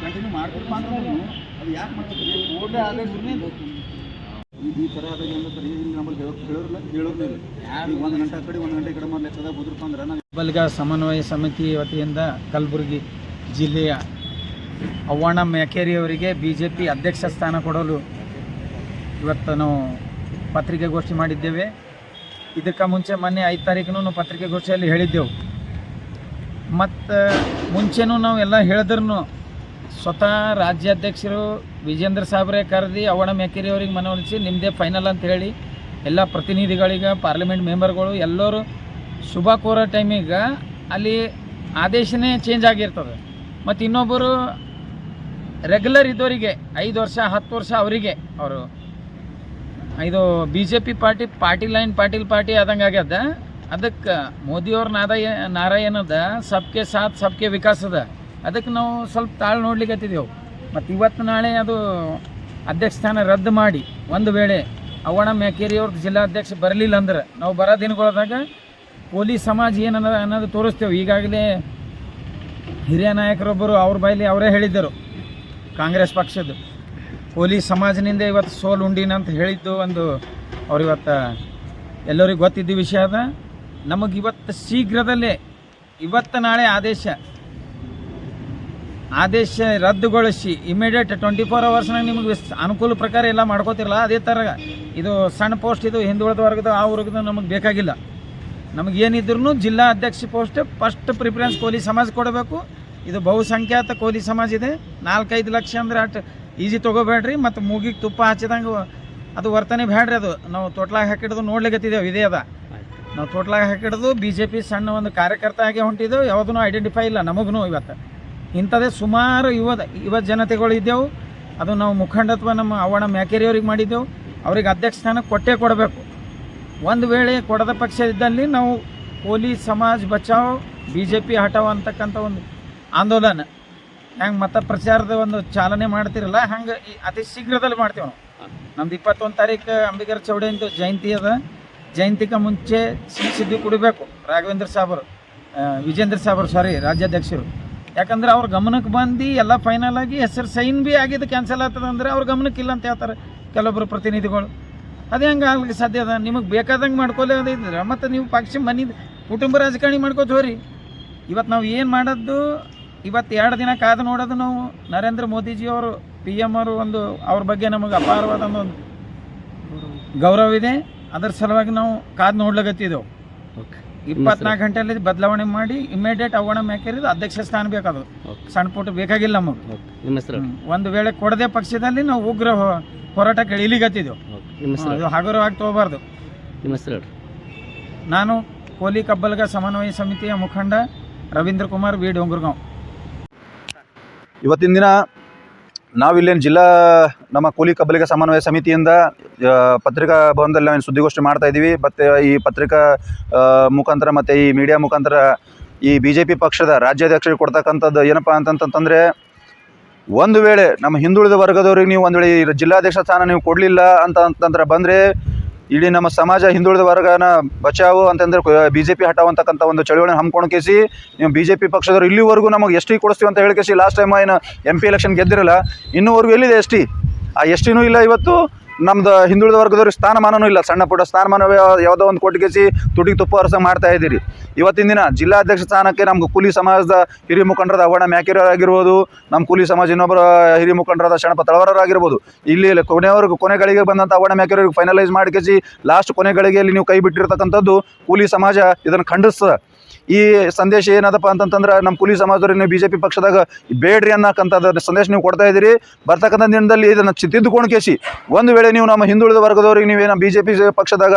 Continue ಮಾಡ್ತಿರ್ಪ ಅಂದ್ರೆ ಅದು ಯಾಕೆ ಮಾಡ್ತೀವಿ ಓಡೇ ಆದೇಶ ಈ ಥರ ಆದಾಗ ಏನಂತಾರೆ ಇಲ್ಲಿ ನಮ್ಮಲ್ಲಿ ಹೇಳೋದಿಲ್ಲ ಈಗ 1 ಗಂಟೆ ಆ ಕಡೆ 1 ಗಂಟೆ ಕಡೆ ಮಾಡಿ ಲೆಕ್ಕದಾಗ ಕುದುರ್ಕೊಂಡ್ರೆ ನಾವು ಬಲ್ಗ ಸಮನ್ವಯ ಸಮಿತಿ ವತಿಯಿಂದ ಕಲಬುರಗಿ ಜಿಲ್ಲೆಯ ಅವ್ವಣ್ಣ ಮ್ಯಾಕೇರಿ ಅವರಿಗೆ BJP ಅಧ್ಯಕ್ಷ ಸ್ಥಾನ ಕೊಡಲು ಇವತ್ತು ನಾವು ಪತ್ರಿಕೆಗೋಷ್ಠಿ ಮಾಡಿದ್ದೇವೆ. ಇದಕ್ಕೆ ಮುಂಚೆ ಮೊನ್ನೆ 5 ತಾರೀಕು ನಾವು ಪತ್ರಿಕೆಗೋಷ್ಠಿಯಲ್ಲಿ ಹೇಳಿದ್ದೆವು. ಮತ್ತು ಮುಂಚೆನೂ ನಾವು ಎಲ್ಲ ಹೇಳಿದ್ರೂ ಸ್ವತಃ ರಾಜ್ಯಾಧ್ಯಕ್ಷರು ವಿಜೇಂದ್ರ ಸಾಬ್ರೆ ಕರೆದು ಅವ್ವಣ್ಣ ಮ್ಯಾಕೇರಿ ಅವ್ರಿಗೆ ಮನವೊಲಿಸಿ ನಿಮ್ಮದೇ ಫೈನಲ್ ಅಂತ ಹೇಳಿ ಎಲ್ಲ ಪ್ರತಿನಿಧಿಗಳಿಗೆ ಪಾರ್ಲಿಮೆಂಟ್ ಮೆಂಬರ್ಗಳು ಎಲ್ಲರೂ ಶುಭ ಕೋರೋ ಟೈಮಿಗೆ ಅಲ್ಲಿ ಆದೇಶನೇ ಚೇಂಜ್ ಆಗಿರ್ತದೆ. ಮತ್ತು ಇನ್ನೊಬ್ಬರು ರೆಗ್ಯುಲರ್ ಇದ್ದವರಿಗೆ 5 ವರ್ಷ 10 ವರ್ಷ ಅವರಿಗೆ ಅವರು ಇದು BJP party line Patil party ಆದಂಗೆ ಆಗ್ಯದ. ಅದಕ್ಕೆ ಮೋದಿಯವ್ರ ನಾರಾಯಣದ ಸಬ್ಕೆ ಸಾಥ್ ಸಬ್ಕೆ ವಿಕಾಸ್ ಅದ. ಅದಕ್ಕೆ ನಾವು ಸ್ವಲ್ಪ ತಾಳು ನೋಡ್ಲಿಕ್ಕೆ ಹತ್ತಿದ್ದೆವು. ಮತ್ತು ಇವತ್ತು ನಾಳೆ ಅದು ಅಧ್ಯಕ್ಷ ಸ್ಥಾನ ರದ್ದು ಮಾಡಿ ಒಂದು ವೇಳೆ ಅವ್ವಣ್ಣ ಮ್ಯಾಕೇರಿ ಅವ್ರದ್ದು ಜಿಲ್ಲಾಧ್ಯಕ್ಷ ಬರಲಿಲ್ಲ ಅಂದ್ರೆ ನಾವು ಬರೋ ದಿನಗಳದಾಗ ಪೊಲೀಸ್ ಸಮಾಜ ಏನದ ಅನ್ನೋದು ತೋರಿಸ್ತೇವೆ. ಈಗಾಗಲೇ ಹಿರಿಯ ನಾಯಕರೊಬ್ಬರು ಅವ್ರ ಬಾಯಲ್ಲಿ ಅವರೇ ಹೇಳಿದ್ದರು, ಕಾಂಗ್ರೆಸ್ ಪಕ್ಷದ್ದು ಪೊಲೀಸ್ ಸಮಾಜದಿಂದ ಇವತ್ತು ಸೋಲು ಉಂಡಿನ ಅಂತ ಹೇಳಿದ್ದು ಒಂದು ಅವ್ರು ಇವತ್ತು ಎಲ್ಲರಿಗೂ ಗೊತ್ತಿದ್ದ ವಿಷಯ ಅದ. ನಮಗೆ ಇವತ್ತು ಶೀಘ್ರದಲ್ಲೇ ಇವತ್ತು ನಾಳೆ ಆದೇಶ ರದ್ದುಗೊಳಿಸಿ ಇಮಿಡಿಯೇಟ್ 24 ಅವರ್ಸ್ನಾಗ ನಿಮಗೆ ಅನುಕೂಲ ಪ್ರಕಾರ ಎಲ್ಲ ಮಾಡ್ಕೋತಿರಲ್ಲ ಅದೇ ಥರ ಇದು ಸಣ್ಣ ಪೋಸ್ಟ್ ಇದು ಹಿಂದುಳಿದ ವರ್ಗದ ಆ ವರ್ಗದ ನಮಗೆ ಬೇಕಾಗಿಲ್ಲ. ನಮಗೇನಿದ್ರೂ ಜಿಲ್ಲಾ ಅಧ್ಯಕ್ಷ ಪೋಸ್ಟ್ ಫಸ್ಟ್ ಪ್ರಿಫರೆನ್ಸ್ ಕೋಲಿ ಸಮಾಜ ಕೊಡಬೇಕು. ಇದು ಬಹುಸಂಖ್ಯಾತ ಕೋಲಿ ಸಮಾಜ ಇದೆ. 4-5 ಲಕ್ಷ ಅಂದರೆ ಅಷ್ಟು ಈಜಿ ತೊಗೋಬೇಡ್ರಿ. ಮತ್ತು ಮೂಗಿಗೆ ತುಪ್ಪ ಹಚ್ಚಿದಂಗೆ ಅದು ವರ್ತನೆ ಬೇಡ್ರಿ. ಅದು ನಾವು ತೊಟ್ಲಾಗ ಹಾಕಿಡ್ದು ನೋಡ್ಲಿಕ್ಕತ್ತಿದ್ದೇವೆ. ಇದೇ ಅದ ನಾವು ತೊಟ್ಲಾಗ ಹಾಕಿಡ್ದು BJP ಸಣ್ಣ ಒಂದು ಕಾರ್ಯಕರ್ತ ಆಗಿ ಹೊಂಟಿದ್ದೆವು. ಯಾವುದೂ ಐಡೆಂಟಿಫೈ ಇಲ್ಲ ನಮಗೂ. ಇವತ್ತು ಇಂಥದ್ದೇ ಸುಮಾರು ಯುವ ಜನತೆಗಳು ಇದ್ದೆವು. ಅದು ನಾವು ಮುಖಂಡತ್ವ ನಮ್ಮ ಅವ್ವಣ್ಣ ಮ್ಯಾಕೇರಿ ಅವ್ರಿಗೆ ಮಾಡಿದ್ದೆವು. ಅವ್ರಿಗೆ ಅಧ್ಯಕ್ಷ ಸ್ಥಾನ ಕೊಡಬೇಕು. ಒಂದು ವೇಳೆ ಕೊಡದ ಪಕ್ಷ ಇದ್ದಲ್ಲಿ ನಾವು ಕೋಲಿ ಸಮಾಜ್ ಬಚಾವ್ BJP ಹಟಾವ್ ಅಂತಕ್ಕಂಥ ಒಂದು ಆಂದೋಲನ ಹೆಂಗೆ ಮತ ಪ್ರಚಾರದ ಒಂದು ಚಾಲನೆ ಮಾಡ್ತಿರಲ್ಲ ಹಂಗೆ ಅತಿ ಶೀಘ್ರದಲ್ಲಿ ಮಾಡ್ತೀವಿ ನಾವು. ನಮ್ದು 21 ತಾರೀಕು ಅಂಬಿಗರ ಚೌಡೇಂದು ಜಯಂತಿ ಅದ. ಜಯಂತಿಗೆ ಮುಂಚೆ ಸಿದ್ಧಿ ಕೊಡಬೇಕು ವಿಜೇಂದ್ರ ಸಾಬರು ರಾಜ್ಯಾಧ್ಯಕ್ಷರು. ಯಾಕಂದ್ರೆ ಅವ್ರ ಗಮನಕ್ಕೆ ಬಂದು ಎಲ್ಲ ಫೈನಲ್ ಆಗಿ ಹೆಸರು ಸೈನ್ ಬಿ ಆಗಿದ್ದು ಕ್ಯಾನ್ಸಲ್ ಆಗ್ತದೆ ಅಂದರೆ ಅವ್ರ ಗಮನಕ್ಕಿಲ್ಲ ಅಂತ ಹೇಳ್ತಾರೆ ಕೆಲವೊಬ್ಬರು ಪ್ರತಿನಿಧಿಗಳು. ಅದೇ ಹಂಗೆ ಆಗ್ಲಿಕ್ಕೆ ಸಾಧ್ಯ ಅದ. ನಿಮಗೆ ಬೇಕಾದಂಗೆ ಮಾಡ್ಕೊಳ್ಳೋದಿದ್ರೆ ಮತ್ತು ನೀವು ಪಕ್ಷ ಕುಟುಂಬ ರಾಜಕಾರಣಿ ಮಾಡ್ಕೋತ ಹೋರಿ. ಇವತ್ತು ನಾವು ಏನು ಮಾಡೋದು ಇವತ್ತು 2 ದಿನ ಕಾದು ನೋಡೋದು ನಾವು ನರೇಂದ್ರ ಮೋದಿಜಿಯವರು PM ಅವರು ಒಂದು ಅವ್ರ ಬಗ್ಗೆ ನಮಗೆ ಅಪಾರವಾದ ಒಂದು ಗೌರವ ಇದೆ. ಅದರ ಸಲುವಾಗಿ ನಾವು ಕಾದು ನೋಡ್ಲಿಕ್ಕತ್ತಿದ್ದೆವು. 24 ಗಂಟೆಯಲ್ಲಿ ಬದಲಾವಣೆ ಮಾಡಿ ಇಮಿಡಿಯೇಟ್ ಅವ್ವಣ್ಣ ಮ್ಯಾಕೇರಿದು ಅಧ್ಯಕ್ಷ ಸ್ಥಾನ ಬೇಕಾದವು. ಸಣ್ಣ ಪುಟ್ಟ ಬೇಕಾಗಿಲ್ಲ ನಮಗೆ. ಒಂದು ವೇಳೆ ಕೊಡದೆ ಪಕ್ಷದಲ್ಲಿ ನಾವು ಉಗ್ರ ಹೋರಾಟಕ್ಕೆ ಇಳಿಲಿಕ್ಕತ್ತಿದ್ದೆವು. ಅದು ಹಗುರವಾಗಿ ತಗೋಬಾರ್ದು. ನಾನು ಕೋಲಿ ಕಬ್ಬಲ್ಗ ಸಮನ್ವಯ ಸಮಿತಿಯ ಮುಖಂಡ ರವೀಂದ್ರ ಕುಮಾರ್ ವಿ ಡೋಂಗುರ್ಗಾಂವ್. ಇವತ್ತಿನ ದಿನ ನಾವಿಲ್ಲೇನು ಜಿಲ್ಲಾ ನಮ್ಮ ಕೋಲಿ ಕಬ್ಬಲಿಗ ಸಮನ್ವಯ ಸಮಿತಿಯಿಂದ ಪತ್ರಿಕಾ ಭವನದಲ್ಲಿ ನಾವೇನು ಸುದ್ದಿಗೋಷ್ಠಿ ಮಾಡ್ತಾ ಇದ್ದೀವಿ. ಮತ್ತು ಈ ಪತ್ರಿಕಾ ಮುಖಾಂತರ ಮತ್ತು ಈ ಮೀಡಿಯಾ ಮುಖಾಂತರ ಈ BJP ಪಕ್ಷದ ರಾಜ್ಯಾಧ್ಯಕ್ಷರಿಗೆ ಕೊಡ್ತಕ್ಕಂಥದ್ದು ಏನಪ್ಪ ಅಂತಂತಂದರೆ, ಒಂದು ವೇಳೆ ನಮ್ಮ ಹಿಂದುಳಿದ ವರ್ಗದವ್ರಿಗೆ ನೀವು ಒಂದು ವೇಳೆ ಜಿಲ್ಲಾಧ್ಯಕ್ಷ ಸ್ಥಾನ ನೀವು ಕೊಡಲಿಲ್ಲ ಅಂತಂದ್ರೆ ಬಂದರೆ ಇಡೀ ನಮ್ಮ ಸಮಾಜ ಹಿಂದುಳಿದ ವರ್ಗನ ಬಚಾವು ಅಂತಂದರೆ BJP ಹಟಾವ್ ಅಂತಕ್ಕಂಥ ಒಂದು ಚಳವಳಿ ಹಮ್ಮಿಕೊಂಡ್ಕೇಸಿ ನೀವು BJP ಪಕ್ಷದವರು ಇಲ್ಲಿವರೆಗೂ ನಮಗೆ ST ಕೊಡಿಸ್ತೀವಿ ಅಂತ ಹೇಳ್ಕೇಸಿ ಲಾಸ್ಟ್ ಟೈಮ್ ಏನು MP ಎಲೆಕ್ಷನ್ ಗೆದ್ದಿರಲ್ಲ, ಇನ್ನೂವರೆಗೂ ಎಲ್ಲಿದೆ ST? ಆ STನೂ ಇಲ್ಲ. ಇವತ್ತು ನಮ್ದು ಹಿಂದುಳಿದ ವರ್ಗದವ್ರಿಗೆ ಸ್ಥಾನಮಾನವೂ ಇಲ್ಲ. ಸಣ್ಣ ಪುಟ್ಟ ಸ್ಥಾನಮಾನ ಯಾವುದೋ ಒಂದು ಕೊಟ್ಟಿಗೆಸಿ ತುಟಿಗೆ ತುಪ್ಪ ಹರಸ ಮಾಡ್ತಾ ಇದ್ದೀರಿ. ಇವತ್ತಿನ ದಿನ ಜಿಲ್ಲಾಧ್ಯಕ್ಷ ಸ್ಥಾನಕ್ಕೆ ನಮ್ಗೆ ಕೂಲಿ ಸಮಾಜದ ಹಿರಿಯ ಮುಖಂಡರಾದ ಅವ್ವಣ್ಣ ಮ್ಯಾಕೇರಿ ಆಗಿರ್ಬೋದು, ನಮ್ಮ ಕೂಲಿ ಸಮಾಜ ಇನ್ನೊಬ್ಬರ ಹಿರಿಯ ಮುಖಂಡರಾದ ಶರಣಪ್ಪ ತಳವಾರರಾಗಿರ್ಬೋದು, ಇಲ್ಲಿ ಕೊನೆಗಳಿಗೆ ಬಂದಂಥ ಅವ್ವಣ್ಣ ಮ್ಯಾಕೇರಿ ಫೈನಲೈಸ್ ಮಾಡಿಕೇಸಿ ಲಾಸ್ಟ್ ಕೊನೆಗಳಿಗೆಯಲ್ಲಿ ನೀವು ಕೈ ಬಿಟ್ಟಿರ್ತಕ್ಕಂಥದ್ದು ಕೂಲಿ ಸಮಾಜ ಇದನ್ನು ಖಂಡಿಸ್ತದೆ. ಈ ಸಂದೇಶ ಏನದಪ್ಪ ಅಂತಂತಂದ್ರೆ ನಮ್ಮ ಕೂಲಿ ಸಮಾಜದವ್ರಿಗೆ ನೀವು BJP ಪಕ್ಷದಾಗ ಬೇಡ್ರಿ ಅನ್ನಕ್ಕಂಥದ್ದು ಸಂದೇಶ ನೀವು ಕೊಡ್ತಾ ಇದ್ದೀರಿ. ಬರ್ತಕ್ಕಂಥ ದಿನದಲ್ಲಿ ಇದನ್ನು ತಿದ್ದುಕೊಂಡು ಕೇಸಿ ಒಂದು ವೇಳೆ ನೀವು ನಮ್ಮ ಹಿಂದುಳಿದ ವರ್ಗದವ್ರಿಗೆ ನೀವೇನೋ BJP ಪಕ್ಷದಾಗ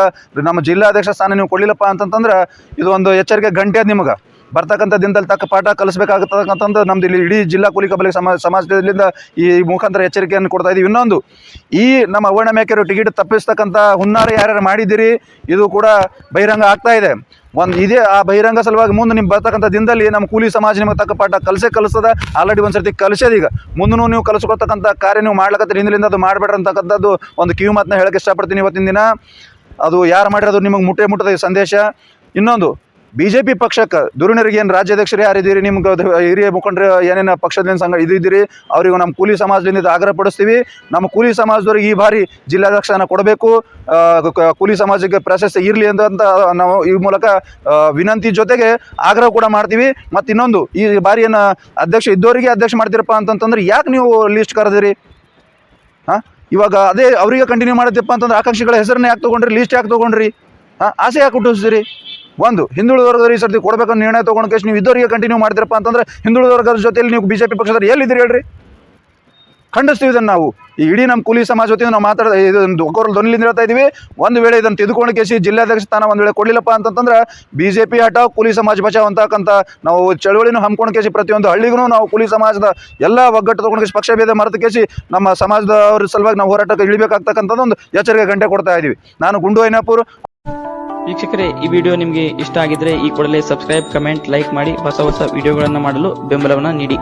ನಮ್ಮ ಜಿಲ್ಲಾಧ್ಯಕ್ಷ ಸ್ಥಾನ ನೀವು ಕೊಡಲಿಲ್ಲಪ್ಪ ಅಂತಂತಂದ್ರೆ ಇದು ಒಂದು ಎಚ್ಚರಿಕೆ ಗಂಟೆ ಅದು ನಿಮಗೆ. ಬರ್ತಕ್ಕಂಥ ದಿನದಲ್ಲಿ ತಕ್ಕ ಪಾಠ ಕಲಿಸ್ಬೇಕಾಗತ್ತಕ್ಕಂಥದ್ದು ನಮ್ದು ಇಲ್ಲಿ ಇಡೀ ಜಿಲ್ಲಾ ಕೂಲಿ ಕಬ್ಬಲಿಗ ಸಮಾಜದಿಂದ ಈ ಮುಖಾಂತರ ಎಚ್ಚರಿಕೆಯನ್ನು ಕೊಡ್ತಾ ಇದ್ದೀವಿ. ಇನ್ನೊಂದು, ಈ ನಮ್ಮ ಅವ್ವಣ್ಣ ಮ್ಯಾಕೇರಿ ಟಿಕೆಟ್ ತಪ್ಪಿಸ್ತಕ್ಕಂಥ ಹುನ್ನಾರ ಯಾರ್ಯಾರು ಮಾಡಿದ್ದೀರಿ ಇದು ಕೂಡ ಬಹಿರಂಗ ಆಗ್ತಾ ಇದೆ. ಇದೇ ಆ ಬಹಿರಂಗ ಸಲುವಾಗಿ ಮುಂದೆ ನಿಮ್ಮ ಬರ್ತಕ್ಕಂಥ ದಿನದಲ್ಲಿ ನಮ್ಮ ಕೂಲಿ ಸಮಾಜ ನಿಮಗೆ ತಕ್ಕ ಪಾಠ ಕಲಿಸ್ತದ. ಆಲ್ರೆಡಿ ಒಂದು ಸರ್ತಿ ಕಲಿಸೋದು. ಈಗ ಮುಂದೂ ನೀವು ಕಲಿಸ್ಕೊಳ್ತಕ್ಕಂಥ ಕಾರ್ಯ ನೀವು ಮಾಡ್ಲಕತ್ತೀರಿ. ಹಿಂದಿನಿಂದ ಅದು ಮಾಡಬೇಡ್ರಿ ಅಂತಕ್ಕಂಥದ್ದು ಒಂದು ಕಿವಿ ಮಾತನ್ನ ಹೇಳಕ್ಕೆ ಇಷ್ಟಪಡ್ತೀನಿ. ಇವತ್ತಿನ ದಿನ ಅದು ಯಾರು ಮಾಡಿರೋದು ನಿಮಗೆ ಮುಟ್ಟದೆ ಈ ಸಂದೇಶ. ಇನ್ನೊಂದು, BJP ಪಕ್ಷಕ್ಕೆ ದುರುಣರಿಗೆ ಏನು ರಾಜ್ಯಾಧ್ಯಕ್ಷರು ಯಾರಿದ್ದೀರಿ, ನಿಮ್ಗೆ ಹಿರಿಯ ಮುಖಂಡರು ಏನೇನು ಪಕ್ಷದಿಂದ ಸಂಘ ಇದ್ದಿದ್ದೀರಿ, ಅವರಿಗೂ ನಮ್ಮ ಕೂಲಿ ಸಮಾಜದಿಂದ ಇದು ಆಗ್ರಹ ಪಡಿಸ್ತೀವಿ. ನಮ್ಮ ಕೂಲಿ ಸಮಾಜದವ್ರಿಗೆ ಈ ಬಾರಿ ಜಿಲ್ಲಾಧ್ಯಕ್ಷನ ಕೊಡಬೇಕು, ಕೂಲಿ ಸಮಾಜಕ್ಕೆ ಪ್ರಶಸ್ತಿ ಇರಲಿ ಅಂತ ನಾವು ಈ ಮೂಲಕ ವಿನಂತಿ ಜೊತೆಗೆ ಆಗ್ರಹ ಕೂಡ ಮಾಡ್ತೀವಿ. ಮತ್ತು ಇನ್ನೊಂದು, ಈ ಬಾರಿ ಏನು ಅಧ್ಯಕ್ಷ ಇದ್ದವರಿಗೆ ಅಧ್ಯಕ್ಷ ಮಾಡ್ತೀರಪ್ಪ ಅಂತಂತಂದ್ರೆ ಯಾಕೆ ನೀವು ಲಿಸ್ಟ್ ಕರೆದಿರಿ? ಹಾಂ, ಇವಾಗ ಅದೇ ಅವರಿಗೆ ಕಂಟಿನ್ಯೂ ಮಾಡುತ್ತಪ್ಪ ಅಂತಂದ್ರೆ ಆಕಾಂಕ್ಷಿಗಳ ಹೆಸರನ್ನ ಯಾಕೆ ತೊಗೊಂಡ್ರಿ, ಲಿಸ್ಟ್ ಯಾಕೆ ತೊಗೊಂಡ್ರಿ? ಆಸೆ ಯಾಕೆ ಹುಟ್ಟಿಸ್ತೀರಿ? ಒಂದು ಹಿಂದುಳಿದ ವರ್ಗದ ಈ ಸರ್ತಿ ಕೊಡಬೇಕಂತ ನಿರ್ಣಯ ತೊಗೊಂಡು ಕೇಸ್ ನೀವು ಇದ್ದವರಿಗೆ ಕಂಟಿನ್ಯೂ ಮಾಡ್ತೀರಪ್ಪ ಅಂತಂದ್ರೆ ಹಿಂದುಳಿದ ವರ್ಗದ ಜೊತೆಯಲ್ಲಿ ನೀವು BJP ಪಕ್ಷದಲ್ಲಿ ಎಲ್ಲಿದ್ದೀರಿ ಹೇಳ್ರಿ? ಖಂಡಿಸ್ತೀವಿ ಇದನ್ನು ನಾವು. ಈ ಇಡೀ ನಮ್ಮ ಕೂಲಿ ಸಮಾಜ ವತಿಯಿಂದ ನಾವು ಇದೊಂದು ಧ್ವನಿಲಿಂದ ಹೇಳ್ತಾ ಇದ್ದೀವಿ. ಒಂದು ವೇಳೆ ಇದನ್ನು ತೆಗೆದುಕೊಂಡು ಕೇಸಿ ಜಿಲ್ಲಾಧ್ಯಕ್ಷ ಸ್ಥಾನ ಒಂದು ವೇಳೆ ಕೊಡಲಿಲ್ಲಪ್ಪ ಅಂತಂದ್ರೆ BJP ಹಠಾವ್, ಕೂಲಿ ಸಮಾಜ ಬಚಾವ್ ಅಂತಕ್ಕಂಥ ನಾವು ಚಳವಳಿನೂ ಹಮ್ಮಿಕೊಂಡು ಕೇಸಿ ಪ್ರತಿಯೊಂದು ಹಳ್ಳಿಗೂ ನಾವು ಕೂಲಿ ಸಮಾಜದ ಎಲ್ಲ ಒಗ್ಗಟ್ಟು ತೊಗೊಂಡು ಕೇಸಿ ಪಕ್ಷ ಭೇದ ಮರೆತು ಕೇಸಿ ನಮ್ಮ ಸಮಾಜದವ್ರ ಸಲುವಾಗಿ ನಾವು ಹೋರಾಟಕ್ಕೆ ಇಳಿಬೇಕಾಗ್ತಕ್ಕಂಥದ್ದು ಒಂದು ಎಚ್ಚರಿಕೆ ಗಂಟೆ ಕೊಡ್ತಾ ಇದ್ದೀವಿ. ನಾನು ಗುಂಡು ಐನಾಪುರ್. ವೀಕ್ಷಕರೇ, ಈ ವಿಡಿಯೋ ನಿಮಗೆ ಇಷ್ಟ ಆಗಿದ್ರೆ ಈ ಕೂಡಲೇ ಸಬ್ಸ್ಕ್ರೈಬ್, ಕಮೆಂಟ್, ಲೈಕ್ ಮಾಡಿ ಹೊಸ ವಿಡಿಯೋಗಳನ್ನು ಮಾಡಲು ಬೆಂಬಲವನ್ನು ನೀಡಿ.